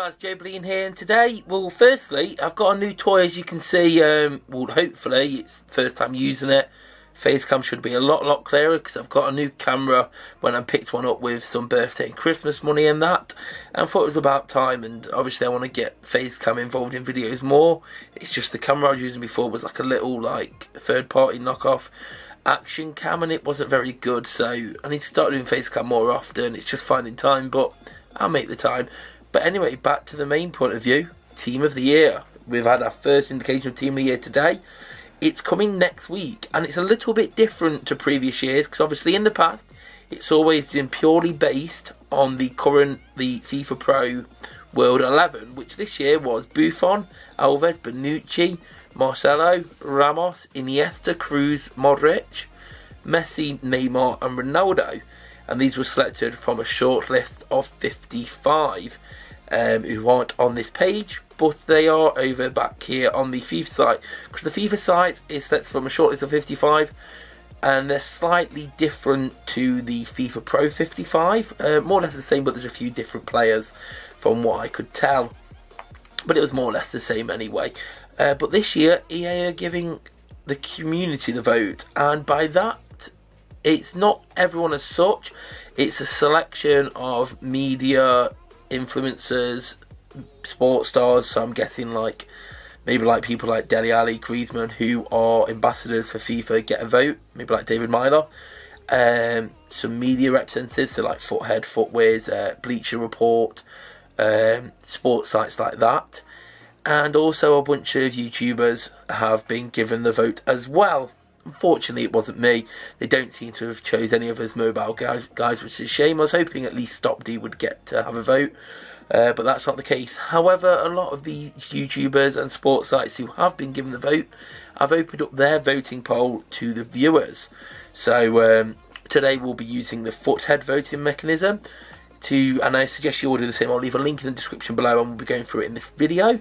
fans, joebiline here, and today, well, firstly, I've got a new toy, as you can see. Well, hopefully, it's first time using it. Facecam should be a lot clearer, because I've got a new camera when I picked one up with some birthday and Christmas money and that, and I thought it was about time. And obviously I want to get Facecam involved in videos more. It's just the camera I was using before was like a little like third party knockoff action cam, and it wasn't very good, so I need to start doing Facecam more often. It's just finding time, but I'll make the time. But anyway, back to the main point of view, Team of the Year. We've had our first indication of Team of the Year today. It's coming next week, and it's a little bit different to previous years, because obviously in the past, it's always been purely based on the FIFA Pro World 11, which this year was Buffon, Alves, Bonucci, Marcelo, Ramos, Iniesta, Cruz, Modric, Messi, Neymar and Ronaldo. And these were selected from a short list of 55 who aren't on this page, but they are over back here on the FIFA site, because the FIFA site is selected from a short list of 55, and they're slightly different to the FIFA Pro 55, more or less the same, but there's a few different players from what I could tell, but it was more or less the same anyway. But this year EA are giving the community the vote, and by that it's not everyone as such, it's a selection of media, influencers, sports stars, so I'm guessing like maybe like people like Dele Alli, Griezmann, who are ambassadors for FIFA, get a vote, maybe like David Meyler, some media representatives, so like Foothead, Footwears, Bleacher Report, sports sites like that, and also a bunch of YouTubers have been given the vote as well. Unfortunately, it wasn't me. They don't seem to have chose any of us mobile guys, which is a shame. I was hoping at least Stop D would get to have a vote, but that's not the case. However, a lot of these YouTubers and sports sites who have been given the vote have opened up their voting poll to the viewers. So today we'll be using the Foothead voting mechanism and I suggest you all do the same. I'll leave a link in the description below, and we'll be going through it in this video.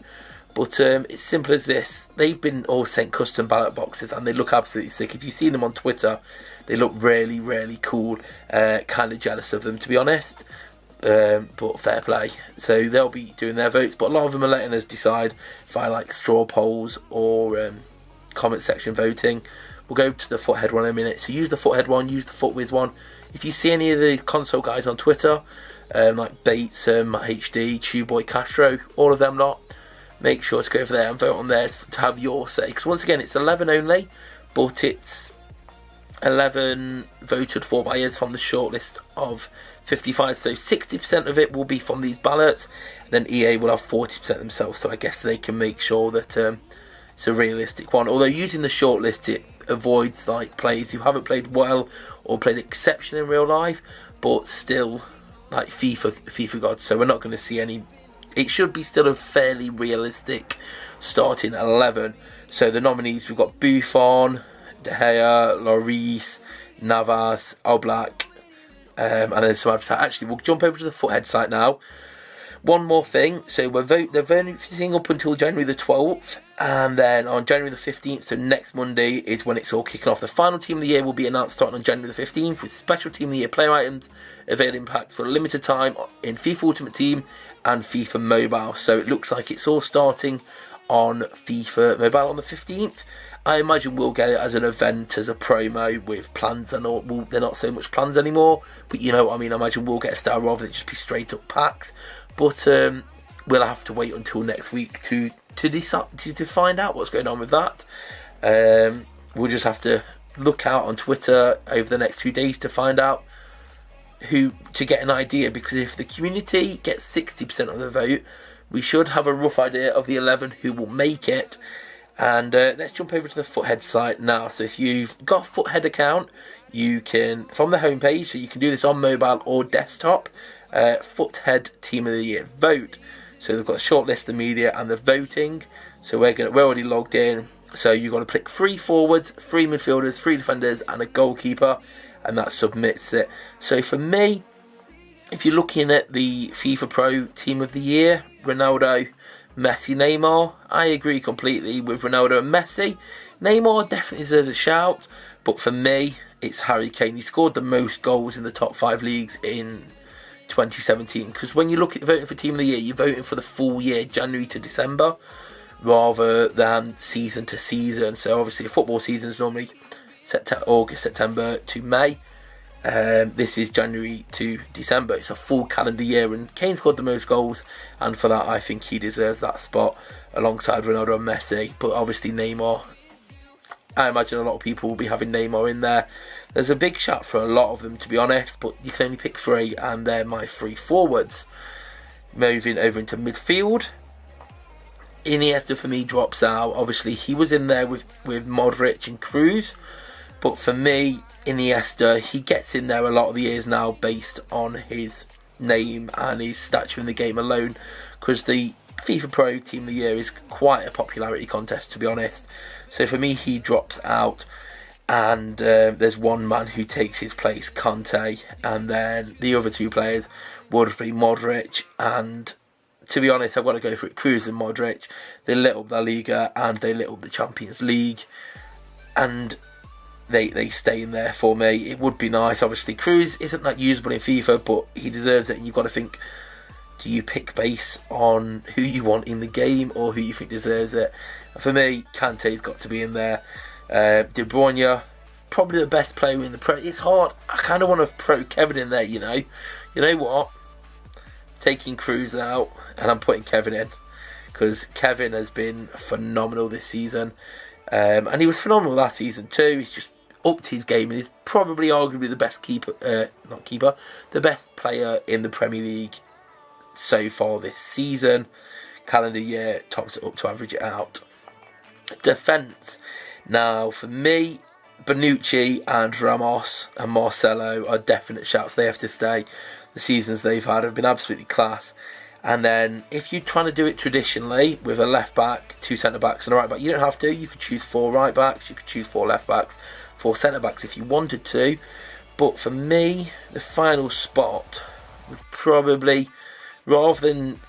But it's simple as this. They've been all sent custom ballot boxes, and they look absolutely sick. If you've seen them on Twitter, they look really cool. Kind of jealous of them, to be honest. But fair play. So they'll be doing their votes, but a lot of them are letting us decide via like straw polls or comment section voting. We'll go to the Foothead one in a minute. So use the Foothead one, use the Footwiz one. If you see any of the console guys on Twitter, like Bates, HD, Chewboy Castro, all of them lot, make sure to go over there and vote on there to have your say. Because once again, it's 11 only, but it's 11 voted for by us from the shortlist of 55. So 60% of it will be from these ballots, and then EA will have 40% themselves. So I guess they can make sure that it's a realistic one. Although using the shortlist, it avoids like players who haven't played well or played exception in real life, but still like FIFA gods. So we're not going to see any. It should be still a fairly realistic starting 11. So the nominees, we've got Buffon, De Gea, Lloris, Navas, Oblak, and then some other. Actually, we'll jump over to the Foothead site now. One more thing, so they're voting up until January the 12th, and then on January the 15th, so next Monday, is when it's all kicking off. The final Team of the Year will be announced starting on January the 15th, with special Team of the Year player items availing packs for a limited time in FIFA Ultimate Team and FIFA Mobile. So it looks like it's all starting on FIFA Mobile on the 15th. I imagine we'll get it as an event, as a promo with plans and all. Well, they're not so much plans anymore, but you know what I mean. I imagine we'll get a style rather than just be straight up packs. But we'll have to wait until next week to decide to find out what's going on with that. We'll just have to look out on Twitter over the next few days to find out who to get an idea, because if the community gets 60% of the vote, we should have a rough idea of the 11 who will make it. And let's jump over to the Foothead site now. So if you've got a Foothead account, you can, from the homepage, so you can do this on mobile or desktop, Foothead Team of the Year vote. So they've got a short list of media and the voting. So we're already logged in. So you've got to pick 3 forwards, 3 midfielders, 3 defenders, and a goalkeeper, and that submits it. So for me, if you're looking at the FIFA Pro Team of the Year, Ronaldo, Messi, Neymar, I agree completely with Ronaldo and Messi. Neymar definitely deserves a shout, but for me, it's Harry Kane. He scored the most goals in the top 5 leagues in 2017, because when you look at voting for Team of the Year, you're voting for the full year, January to December, rather than season to season. So obviously a football season is normally August, September to May. This is January to December. It's a full calendar year, and Kane scored the most goals, and for that I think he deserves that spot alongside Ronaldo and Messi. But obviously Neymar, I imagine a lot of people will be having Neymar in there. There's a big shout for a lot of them, to be honest, but you can only pick 3, and they're my 3 forwards. Moving over into midfield, Iniesta for me drops out. Obviously he was in there with Modric and Cruz, but for me, Iniesta, he gets in there a lot of the years now based on his name and his stature in the game alone, because the FIFA Pro Team of the Year is quite a popularity contest, to be honest. So for me, he drops out, and there's one man who takes his place, Conte, and then the other 2 players would be Modric, and to be honest, I've got to go for it, Cruz and Modric. They lit up La Liga and they lit up the Champions League, and they stay in there for me. It would be nice, obviously Cruz isn't that usable in FIFA, but he deserves it, and you've got to think, do you pick based on who you want in the game or who you think deserves it? For me, Kante's got to be in there. De Bruyne, probably the best player in the Pro. It's hard. I kind of want to throw Kevin in there, you know. You know what? Taking Cruz out, and I'm putting Kevin in, because Kevin has been phenomenal this season. And he was phenomenal last season too. He's just upped his game, and he's probably arguably the best the best player in the Premier League so far this season. Calendar year tops it up to average it out. Defence. Now for me, Bonucci and Ramos and Marcelo are definite shouts. They have to stay. The seasons they've had have been absolutely class. And then if you're trying to do it traditionally with a left back, 2 centre backs and a right back, you don't have to. You could choose 4 right backs, you could choose 4 left backs, 4 centre backs if you wanted to. But for me, the final spot would probably, rather than,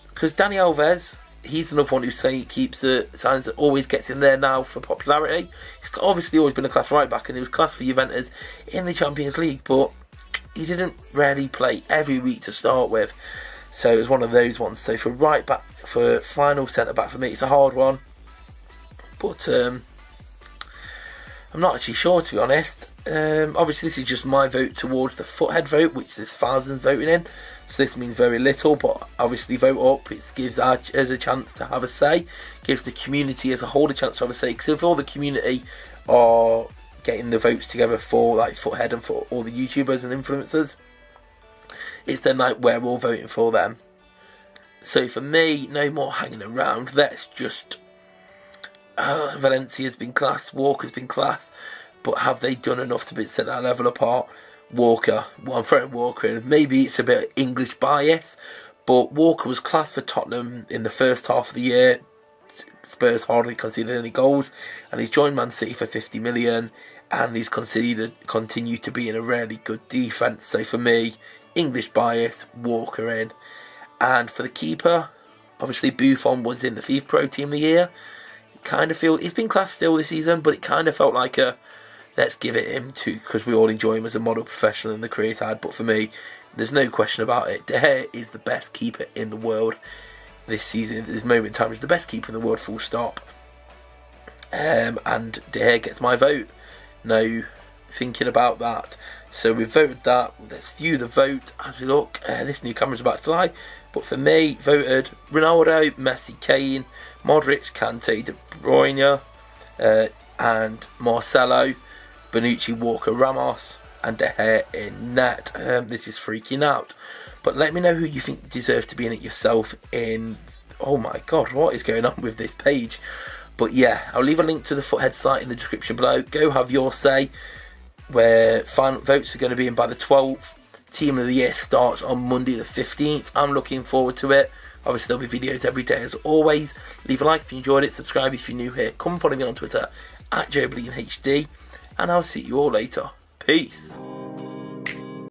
because Dani Alves, he's another one who keeps the signs that always gets in there now for popularity. He's obviously always been a class right back, and he was class for Juventus in the Champions League, but he didn't really play every week to start with. So it was one of those ones. So for right back, for final centre back for me, it's a hard one. But I'm not actually sure, to be honest. Obviously this is just my vote towards the Foothead vote, which there's thousands voting in. So this means very little, but obviously vote up. It gives us a chance to have a say. Gives the community as a whole a chance to have a say. Because if all the community are getting the votes together for like Foothead and for all the YouTubers and influencers, it's then like we're all voting for them. So for me, no more hanging around. Let's just Valencia's been class, Walker's been class, but have they done enough to set that level apart? Walker, well, I'm throwing Walker in. Maybe it's a bit of English bias, but Walker was class for Tottenham in the first half of the year. Spurs hardly conceded any goals, and he's joined Man City for 50 million, and he's continued to be in a really good defence. So for me, English bias, Walker in. And for the keeper, obviously Buffon was in the FIFA Pro Team of the Year. Kind of feel he's been class still this season, but it kind of felt like a let's give it him to, because we all enjoy him as a model professional in the career side. But for me, there's no question about it. De Gea is the best keeper in the world this season. At this moment in time, he's the best keeper in the world, full stop. And De Gea gets my vote. No thinking about that. So we've voted that. Let's view the vote as we look. This new camera's about to lie. But for me, voted Ronaldo, Messi, Kane, Modric, Kante, De Bruyne, and Marcelo, Bonucci, Walker, Ramos, and De Gea in net. This is freaking out. But let me know who you think deserves to be in it yourself in... Oh my god, what is going on with this page? But yeah, I'll leave a link to the Foothead site in the description below. Go have your say, where final votes are going to be in by the 12th. Team of the Year starts on Monday the 15th. I'm looking forward to it. Obviously there'll be videos every day as always. Leave a like if you enjoyed it. Subscribe if you're new here. Come follow me on Twitter at joebilinehd. And I'll see you all later. Peace.